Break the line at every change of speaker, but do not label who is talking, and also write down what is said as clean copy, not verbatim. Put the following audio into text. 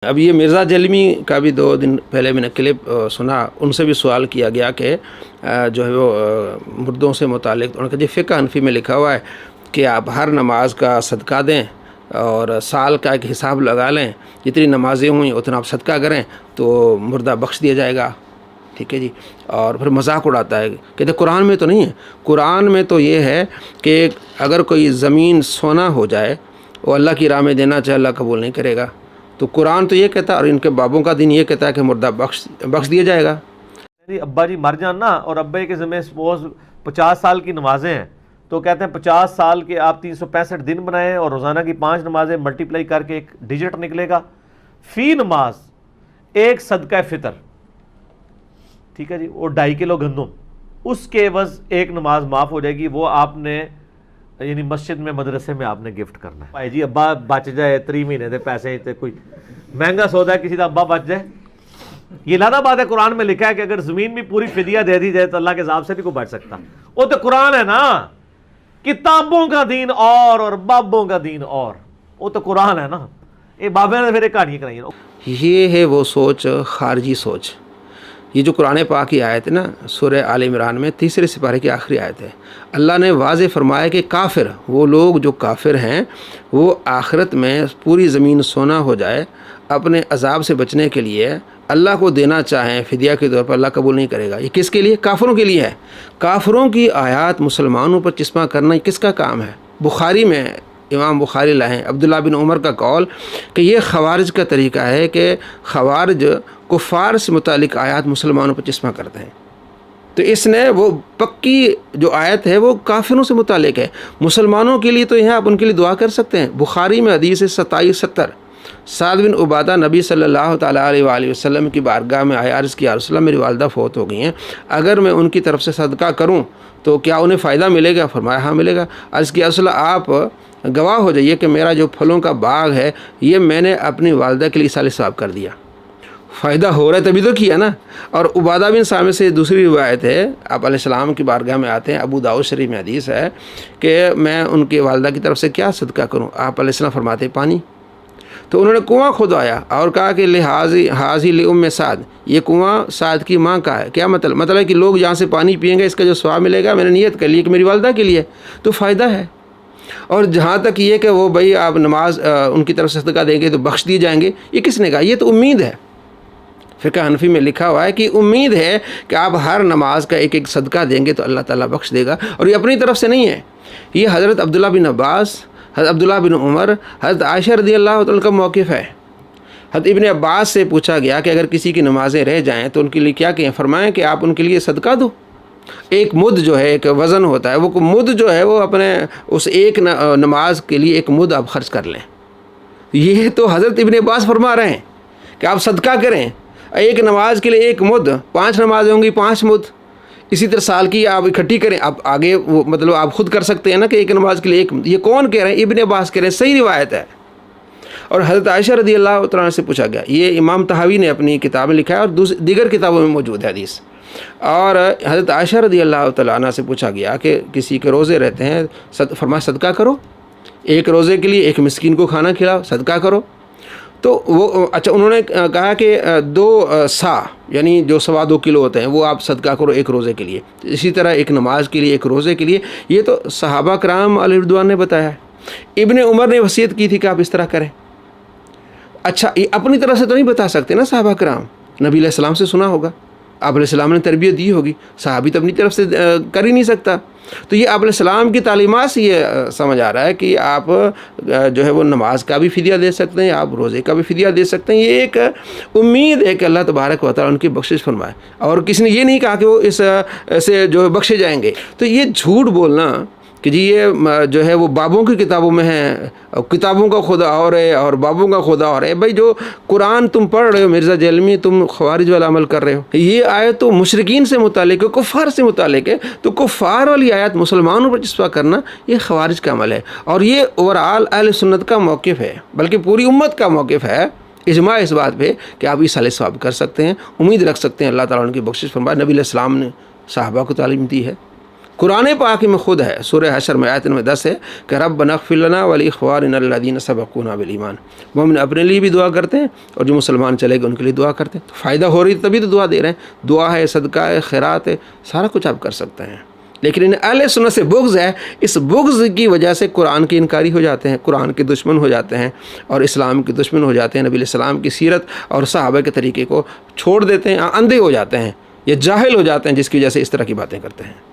اب یہ مرزا جلمی کا بھی 2 دن پہلے میں نے کلپ سنا، ان سے بھی سوال کیا گیا کہ جو ہے وہ مردوں سے متعلق ان کا جو فقہ حنفی میں لکھا ہوا ہے کہ آپ ہر نماز کا صدقہ دیں اور سال کا ایک حساب لگا لیں، جتنی نمازیں ہوئیں اتنا آپ صدقہ کریں تو مردہ بخش دیا جائے گا، ٹھیک ہے جی۔ اور پھر مذاق اڑاتا ہے، کہتے قرآن میں تو نہیں ہے، قرآن میں تو یہ ہے کہ اگر کوئی زمین سونا ہو جائے وہ اللہ کی راہ میں دینا چاہے اللہ قبول نہیں کرے گا، تو قرآن تو یہ کہتا ہے اور ان کے بابوں کا دین یہ کہتا ہے کہ مردہ بخش دیا جائے گا۔
ابا جی مر جانا اور ابے کے ذمہ سپوز 50 سال کی نمازیں ہیں تو کہتے ہیں 50 سال کے آپ 365 دن بنائیں اور روزانہ کی 5 نمازیں ملٹیپلائی کر کے ایک ڈیجٹ نکلے گا، فی نماز ایک صدقہ فطر، ٹھیک ہے جی، اور 2.5 کلو گندم، اس کے عوض ایک نماز معاف ہو جائے گی، وہ آپ نے یعنی مسجد میں مدرسے میں آپ نے گفٹ کرنا ہے۔ بھائی جی ابا بچ جائے 3 مہینے دے پیسے تے کوئی مہنگا سودا ہے کسی دا ابا بچ جائے، یہ لادہ بات ہے، قرآن میں لکھا ہے کہ اگر زمین بھی پوری فدیہ دے دی جائے تو اللہ کے عذاب سے بھی کوئی بچ سکتا، وہ تو قرآن ہے نا، کتابوں کا دین اور بابوں کا دین اور، وہ تو قرآن ہے نا، یہ بابے نے پھر ایک کہانی کرائی ہے۔
یہ ہے وہ سوچ، خارجی سوچ۔ یہ جو قرآن پاک کی آیت ہے نا سورہ آل عمران میں 3 سپارے کی آخری آیت ہے، اللہ نے واضح فرمایا کہ کافر، وہ لوگ جو کافر ہیں وہ آخرت میں پوری زمین سونا ہو جائے اپنے عذاب سے بچنے کے لیے اللہ کو دینا چاہیں فدیہ کے طور پر، اللہ قبول نہیں کرے گا۔ یہ کس کے لیے؟ کافروں کے لیے ہے۔ کافروں کی آیات مسلمانوں پر چسپاں کرنا یہ کس کا کام ہے؟ بخاری میں امام بخاری لائیں عبداللہ بن عمر کا قول کہ یہ خوارج کا طریقہ ہے کہ خوارج کفار سے متعلق آیات مسلمانوں پر چسپاں کرتے ہیں، تو اس نے وہ پکی جو آیت ہے وہ کافروں سے متعلق ہے، مسلمانوں کے لیے تو یہاں آپ ان کے لیے دعا کر سکتے ہیں۔ بخاری میں حدیث 2770 سعد بن عبادہ نبی صلی اللہ تعالیٰ علیہ وآلہ وسلم کی بارگاہ میں آئے، عرض کیا رسول اللہ میری والدہ فوت ہو گئی ہیں، اگر میں ان کی طرف سے صدقہ کروں تو کیا انہیں فائدہ ملے گا؟ فرمایا ہاں ملے گا۔ عرض کیا رسول اللہ آپ گواہ ہو جائیے کہ میرا جو پھلوں کا باغ ہے یہ میں نے اپنی والدہ کے لیے ایصال ثواب کر دیا، فائدہ ہو رہا ہے تبھی تو کیا نا۔ اور عبادہ بن صامت سے دوسری روایت ہے، آپ علیہ السلام کی بارگاہ میں آتے ہیں، ابو داؤد شریف میں حدیث ہے کہ میں ان کے والدہ کی طرف سے کیا صدقہ کروں؟ آپ علیہ السلام فرماتے پانی، تو انہوں نے کنواں کھدوایا اور کہا کہ حاضی لأم سعد، یہ کنواں سعد کی ماں کا ہے۔ کیا مطلب ہے کہ لوگ جہاں سے پانی پئیں گے اس کا جو ثواب ملے گا میں نے نیت کر لی کہ میری والدہ کے لیے تو فائدہ ہے۔ اور جہاں تک یہ کہ وہ بھائی آپ نماز ان کی طرف سے صدقہ دیں گے تو بخش دیے جائیں گے، یہ کس نے کہا؟ یہ تو امید ہے، فقہ حنفی میں لکھا ہوا ہے کہ امید ہے کہ آپ ہر نماز کا ایک صدقہ دیں گے تو اللہ تعالیٰ بخش دے گا، اور یہ اپنی طرف سے نہیں ہے، یہ حضرت عبداللہ بن عباس، حضرت عبداللہ بن عمر، حضرت عائشہ رضی اللہ تعالیٰ کا موقف ہے۔ حضرت ابن عباس سے پوچھا گیا کہ اگر کسی کی نمازیں رہ جائیں تو ان کے لیے کیا کہیں؟ فرمائیں کہ آپ ان کے لیے صدقہ دو، ایک مد جو ہے ایک وزن ہوتا ہے، وہ مد جو ہے وہ اپنے اس ایک نماز کے لیے ایک مد آپ خرچ کر لیں۔ یہ تو حضرت ابن عباس فرما رہے ہیں کہ آپ صدقہ کریں، ایک نماز کے لیے ایک مد، 5 نمازیں ہوں گی 5 مد، اسی طرح سال کی آپ اکٹھی کریں۔ آپ آگے وہ مطلب آپ خود کر سکتے ہیں نا کہ ایک نماز کے لیے ایک، یہ کون کہہ رہے ہیں؟ ابن عباس کہہ رہے ہیں، صحیح روایت ہے۔ اور حضرت عائشہ رضی اللہ تعالیٰ سے پوچھا گیا، یہ امام طحاوی نے اپنی کتاب میں لکھا ہے اور دیگر کتابوں میں موجود ہے حدیث۔ اور حضرت عائشہ رضی اللہ تعالیٰ عنہ سے پوچھا گیا کہ کسی کے روزے رہتے ہیں، فرمایا صدقہ کرو، ایک روزے کے لیے ایک مسکین کو کھانا کھلاؤ، صدقہ کرو۔ تو وہ اچھا انہوں نے کہا کہ 2 سا یعنی جو 2.25 کلو ہوتے ہیں وہ آپ صدقہ کرو ایک روزے کے لیے، اسی طرح ایک نماز کے لیے ایک روزے کے لیے، یہ تو صحابہ کرام علیہ رضوان نے بتایا ہے۔ ابن عمر نے وصیت کی تھی کہ آپ اس طرح کریں۔ اچھا یہ اپنی طرف سے تو نہیں بتا سکتے نا صحابہ کرام، نبی علیہ السلام سے سنا ہوگا، آپ علیہ السلام نے تربیت دی ہوگی، صحابی تو اپنی طرف سے کر ہی نہیں سکتا، تو یہ آپ علیہ السلام کی تعلیمات سے یہ سمجھ آ رہا ہے کہ آپ جو ہے وہ نماز کا بھی فدیہ دے سکتے ہیں، آپ روزے کا بھی فدیہ دے سکتے ہیں، یہ ایک امید ہے کہ اللہ تبارک و تعالیٰ ان کی بخشش فرمائے۔ اور کسی نے یہ نہیں کہا کہ وہ اس سے جو بخشے جائیں گے، تو یہ جھوٹ بولنا کہ جی یہ جو ہے وہ بابوں کی کتابوں میں ہے، کتابوں کا خدا اور ہے اور بابوں کا خدا اور ہے۔ بھائی جو قرآن تم پڑھ رہے ہو مرزا جلمی، تم خوارج والا عمل کر رہے ہو، یہ آیت تو مشرکین سے متعلق ہے، کفار سے متعلق ہے، تو کفار والی آیت مسلمانوں پر چسپاں کرنا یہ خوارج کا عمل ہے، اور یہ اوورآل اہل سنت کا موقف ہے، بلکہ پوری امت کا موقف ہے، اجماع اس بات پہ کہ آپ ایصال ثواب کر سکتے ہیں، امید رکھ سکتے ہیں اللہ تعالیٰ ان کی بخشش فرمائے۔ نبی علیہ السلام نے صحابہ کو تعلیم دی ہے، قرآن پاک میں خود ہے، سورہ حشر میں آیت نمبر 10 ہے کہ ربنا اغفر لنا ولاخواننا الذین سبقونا بالایمان۔ مومن اپنے لیے بھی دعا کرتے ہیں اور جو مسلمان چلے گئے ان کے لیے دعا کرتے ہیں، تو فائدہ ہو رہی تبھی تو دعا دے رہے ہیں۔ دعا ہے، صدقہ ہے، خیرات ہے، سارا کچھ آپ کر سکتے ہیں، لیکن ان اہل سنت سے بغض ہے، اس بغض کی وجہ سے قرآن کی انکاری ہو جاتے ہیں، قرآن کے دشمن ہو جاتے ہیں اور اسلام کے دشمن ہو جاتے ہیں، نبی علیہ السلام کی سیرت اور صحابہ کے طریقے کو چھوڑ دیتے ہیں، اندھے ہو جاتے ہیں، یہ جاہل ہو جاتے ہیں، جس کی وجہ سے اس طرح کی باتیں کرتے ہیں۔